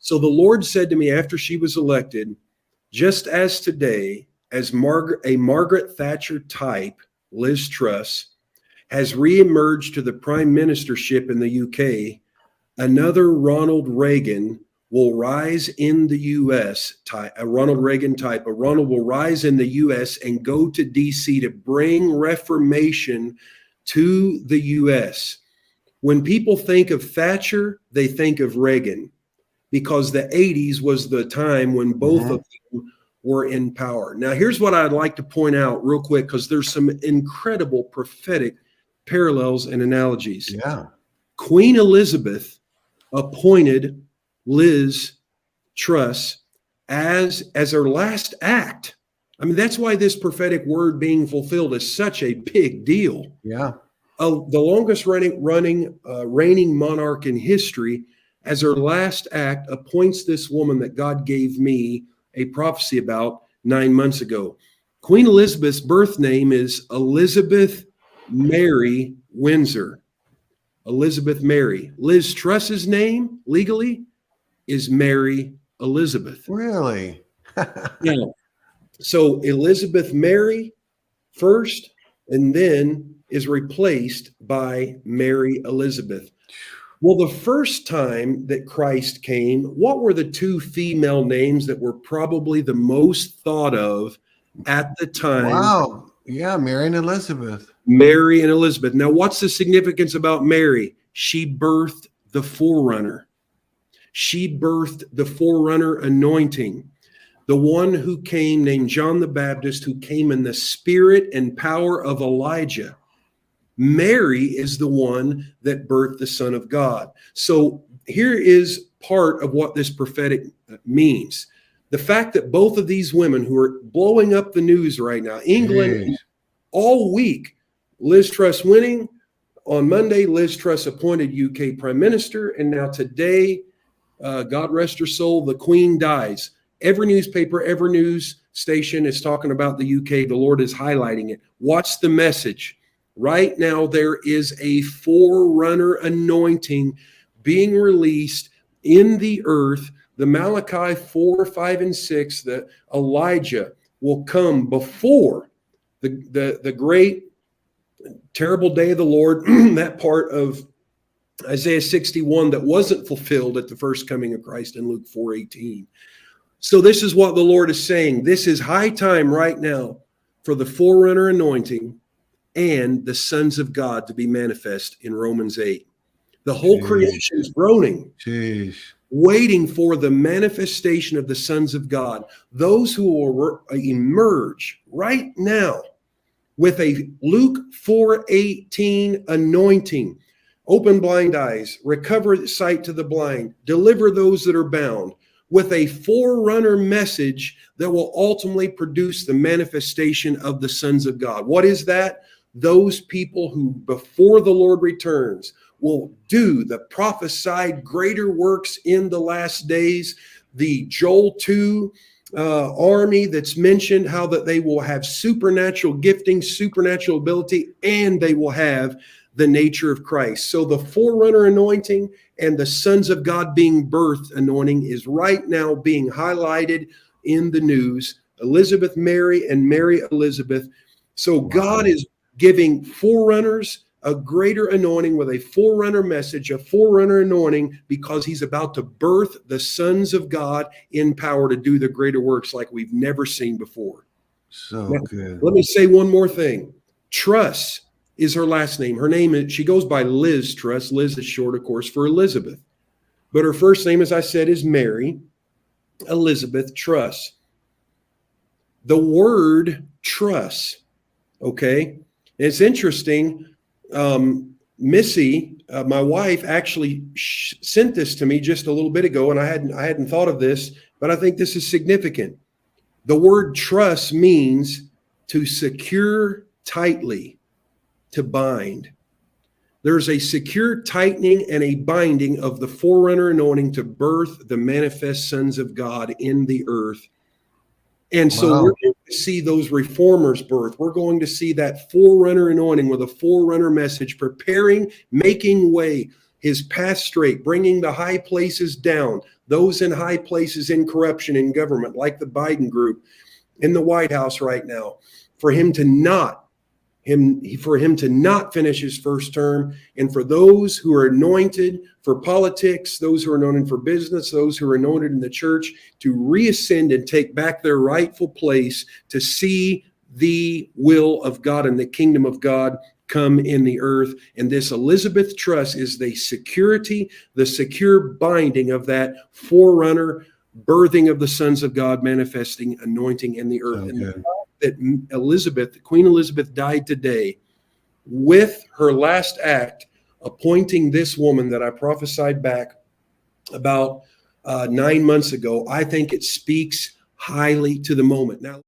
So the Lord said to me after she was elected, just as today, as a Margaret Thatcher type, Liz Truss, has reemerged to the prime ministership in the UK, another Ronald Reagan will rise in the U.S., a Ronald Reagan type. A Ronald will rise in the U.S. and go to D.C. to bring reformation to the U.S. When people think of Thatcher, they think of Reagan, because the 80s was the time when both of them were in power. Now, here's what I'd like to point out real quick, because there's some incredible prophetic parallels and analogies. Yeah. Queen Elizabeth appointed Liz Truss as her last act. I mean, that's why this prophetic word being fulfilled is such a big deal. Yeah. The longest reigning monarch in history, as her last act, appoints this woman that God gave me a prophecy about 9 months ago. Queen Elizabeth's birth name is Elizabeth Mary Windsor. Elizabeth Mary. Liz Truss's name legally is Mary Elizabeth. Really? Yeah. So Elizabeth Mary first, and then is replaced by Mary Elizabeth. Well, the first time that Christ came, what were the two female names that were probably the most thought of at the time? Wow. Yeah, Mary and Elizabeth. Mary and Elizabeth. Now, what's the significance about Mary? She birthed the forerunner. She birthed the forerunner anointing. The one who came, named John the Baptist, who came in the spirit and power of Elijah. Mary is the one that birthed the Son of God. So here is part of what this prophetic means. The fact that both of these women who are blowing up the news right now, England, all week, Liz Truss winning. On Monday, Liz Truss appointed UK Prime Minister. And now today, God rest her soul, the Queen dies. Every newspaper, every news station is talking about the UK. The Lord is highlighting it. What's the message? Right now, there is a forerunner anointing being released in the earth. The Malachi 4, 5, and 6, that Elijah will come before the great, terrible day of the Lord, that part of Isaiah 61 that wasn't fulfilled at the first coming of Christ in Luke 4:18. So this is what the Lord is saying. This is high time right now for the forerunner anointing and the sons of God to be manifest in Romans 8. The whole creation is groaning, waiting for the manifestation of the sons of God, those who will emerge right now with a Luke 4:18 anointing. Open blind eyes, recover sight to the blind, deliver those that are bound, with a forerunner message that will ultimately produce the manifestation of the sons of God. What is that? Those people who, before the Lord returns, will do the prophesied greater works in the last days. The Joel 2 army that's mentioned, how that they will have supernatural gifting, supernatural ability, and they will have the nature of Christ. So the forerunner anointing and the sons of God being birthed anointing is right now being highlighted in the news. Elizabeth Mary and Mary Elizabeth. So God is giving forerunners a greater anointing with a forerunner message, a forerunner anointing, because he's about to birth the sons of God in power to do the greater works like we've never seen before. So now, good. Let me say one more thing. Truss is her last name. Her name is, she goes by Liz Truss. Liz is short, of course, for Elizabeth. But her first name, as I said, is Mary Elizabeth Truss. The word truss, okay? It's interesting. Missy, my wife, actually sent this to me just a little bit ago, and I hadn't thought of this, but I think this is significant. The word truss means to secure tightly, to bind. There's a secure tightening and a binding of the forerunner anointing to birth the manifest sons of God in the earth. And so we're going to see those reformers birth. We're going to see that forerunner anointing with a forerunner message, preparing, making way, his path straight, bringing the high places down, those in high places in corruption in government, like the Biden group in the White House right now, for him to not finish his first term, and for those who are anointed for politics, those who are anointed for business, those who are anointed in the church, to reascend and take back their rightful place to see the will of God and the kingdom of God come in the earth. And this Elizabeth Truss is the security, the secure binding of that forerunner, birthing of the sons of God, manifesting anointing in the earth. And the fact that Queen Elizabeth died today with her last act, appointing this woman that I prophesied back about 9 months ago, I think it speaks highly to the moment. Now,